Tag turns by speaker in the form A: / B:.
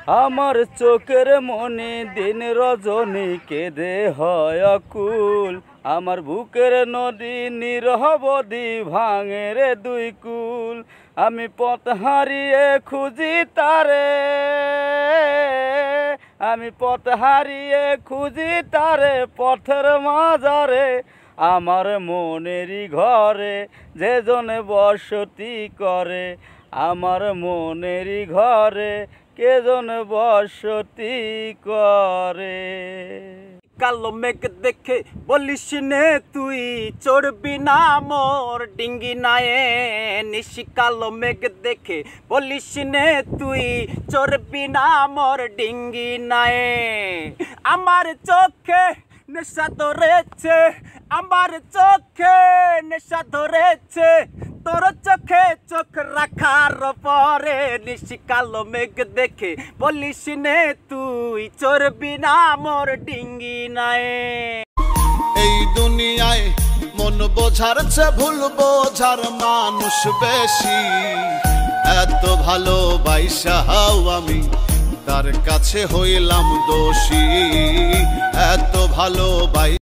A: আমার চোখের মনি দিন রজনী কেঁদে হয় অকুল। আমার বুকের নদী নিরবধি ভাঙে রে দুই কুল। আমি পথ হারিয়ে খুঁজি তারে, আমি পথ হারিয়ে খুঁজি তারে পথের মাঝারে। আমার মনেরই ঘরে যে জনে বসতি করে, আমার মনেরই ঘরে কে জন বসতি করে।
B: কালো মেঘ দেখে বলিস নে তুই চড়বি না মোর ডিঙ্গি নায়ে। নিশি কালো মেঘ দেখে বলিস নে তুই চড়বি না মোর ডিঙ্গি নায়ে। আমার চোখে নেশা ধরেছে, আমার চোখে নেশা ধরেছে, তোর চোখে চোখ রাখার পরে। নিশি কালো মেঘ দেখে বলিস নে তুই চড়বি না মোর ডিঙ্গি নায়ে।
C: এই দুনিয়ায় মন বোঝার চেয়ে ভুল বোঝার মানুষ বেশি। এত ভালোবাসাও আমি তার কাছে হইলাম দোষী, এত ভালোবাসা